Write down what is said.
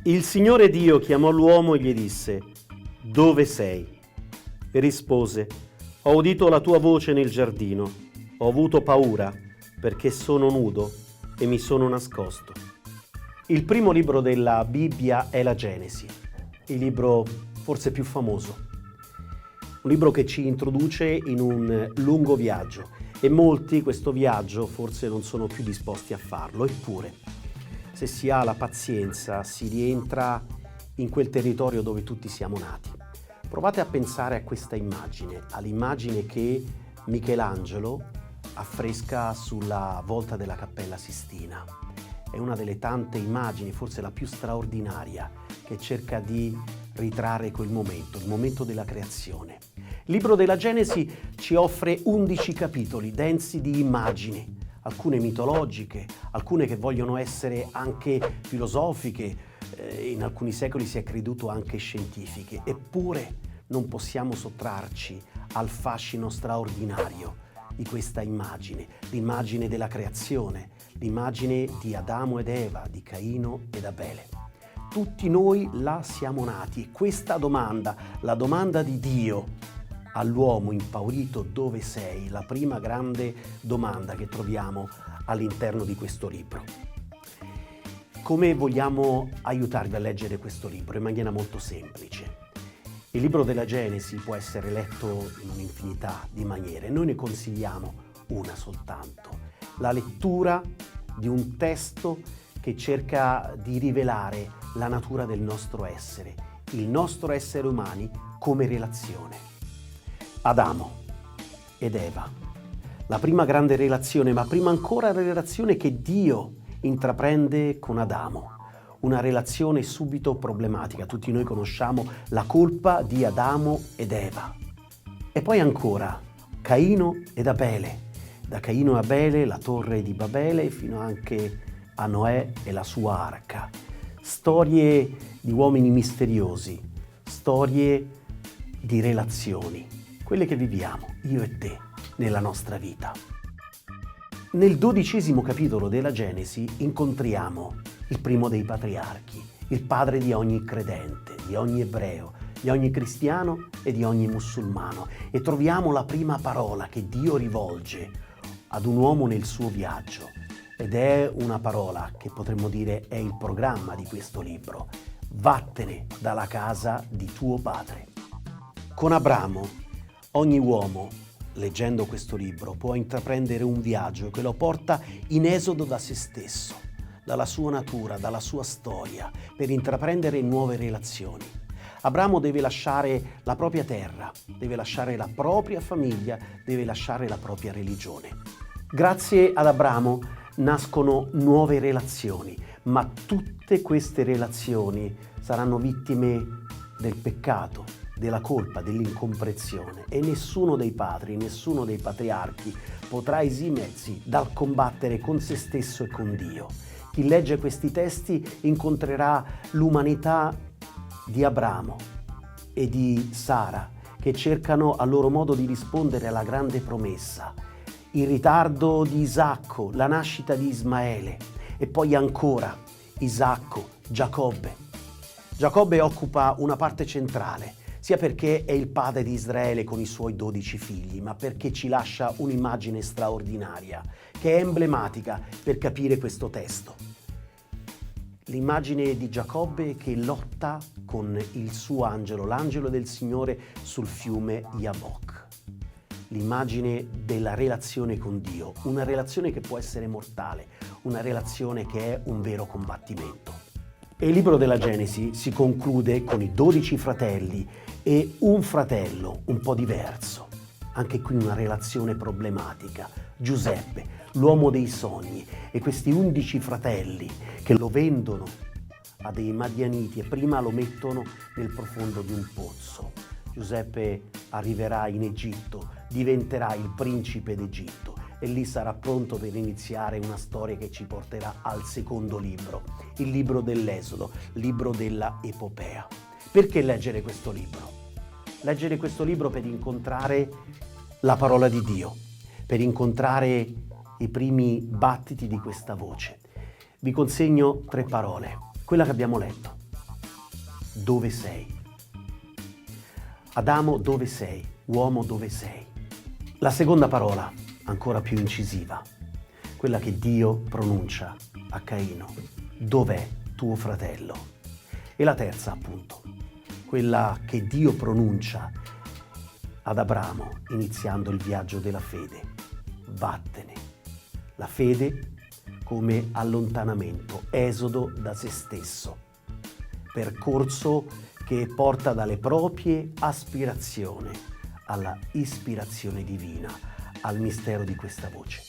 Il Signore Dio chiamò l'uomo e gli disse: «Dove sei?» E rispose: «Ho udito la tua voce nel giardino, ho avuto paura perché sono nudo e mi sono nascosto». Il primo libro della Bibbia è la Genesi, il libro forse più famoso. Un libro che ci introduce in un lungo viaggio e molti questo viaggio forse non sono più disposti a farlo, eppure se si ha la pazienza si rientra in quel territorio dove tutti siamo nati. Provate a pensare a questa immagine, all'immagine che Michelangelo affresca sulla volta della Cappella Sistina. È una delle tante immagini, forse la più straordinaria, che cerca di ritrarre quel momento, il momento della creazione. Il libro della Genesi ci offre 11 capitoli densi di immagini, alcune mitologiche, alcune che vogliono essere anche filosofiche, in alcuni secoli si è creduto anche scientifiche, eppure non possiamo sottrarci al fascino straordinario di questa immagine, l'immagine della creazione, l'immagine di Adamo ed Eva, di Caino ed Abele. Tutti noi là siamo nati e questa domanda, la domanda di Dio all'uomo impaurito: dove sei? La prima grande domanda che troviamo all'interno di questo libro. Come vogliamo aiutarvi a leggere questo libro? In maniera molto semplice. Il libro della Genesi può essere letto in un'infinità di maniere. Noi ne consigliamo una soltanto: la lettura di un testo che cerca di rivelare la natura del nostro essere, il nostro essere umani come relazione. Adamo ed Eva, la prima grande relazione, ma prima ancora la relazione che Dio intraprende con Adamo, una relazione subito problematica. Tutti noi conosciamo la colpa di Adamo ed Eva. E poi ancora Caino ed Abele, da Caino e Abele la torre di Babele fino anche a Noè e la sua arca. Storie di uomini misteriosi, storie di relazioni, quelle che viviamo, io e te, nella nostra vita. Nel 12° capitolo della Genesi incontriamo il primo dei patriarchi, il padre di ogni credente, di ogni ebreo, di ogni cristiano e di ogni musulmano, e troviamo la prima parola che Dio rivolge ad un uomo nel suo viaggio, ed è una parola che potremmo dire è il programma di questo libro: vattene dalla casa di tuo padre. Con Abramo ogni uomo, leggendo questo libro, può intraprendere un viaggio che lo porta in esodo da se stesso, dalla sua natura, dalla sua storia, per intraprendere nuove relazioni. Abramo deve lasciare la propria terra, deve lasciare la propria famiglia, deve lasciare la propria religione. Grazie ad Abramo nascono nuove relazioni, ma tutte queste relazioni saranno vittime del peccato, della colpa, dell'incomprensione, e nessuno dei padri, nessuno dei patriarchi potrà esimersi dal combattere con se stesso e con Dio. Chi legge questi testi incontrerà l'umanità di Abramo e di Sara, che cercano a loro modo di rispondere alla grande promessa, il ritardo di Isacco, la nascita di Ismaele, e poi ancora Isacco, Giacobbe. Giacobbe occupa una parte centrale, sia perché è il padre di Israele con i suoi 12 figli, ma perché ci lascia un'immagine straordinaria, che è emblematica per capire questo testo. L'immagine di Giacobbe che lotta con il suo angelo, l'angelo del Signore, sul fiume Yabok. L'immagine della relazione con Dio, una relazione che può essere mortale, una relazione che è un vero combattimento. E il libro della Genesi si conclude con i 12 fratelli e un fratello un po' diverso. Anche qui una relazione problematica. Giuseppe, l'uomo dei sogni, e questi 11 fratelli che lo vendono a dei madianiti e prima lo mettono nel profondo di un pozzo. Giuseppe arriverà in Egitto, diventerà il principe d'Egitto e lì sarà pronto per iniziare una storia che ci porterà al secondo libro, il libro dell'Esodo, libro della Epopea. Perché leggere questo libro? Leggere questo libro per incontrare la parola di Dio, per incontrare i primi battiti di questa voce. Vi consegno 3 parole, quella che abbiamo letto. Dove sei? Adamo, dove sei? Uomo, dove sei? La seconda parola, ancora più incisiva, quella che Dio pronuncia a Caino. Dov'è tuo fratello? E la terza, appunto, quella che Dio pronuncia ad Abramo iniziando il viaggio della fede. Vattene. La fede come allontanamento, esodo da se stesso, percorso che porta dalle proprie aspirazioni alla ispirazione divina, al mistero di questa voce.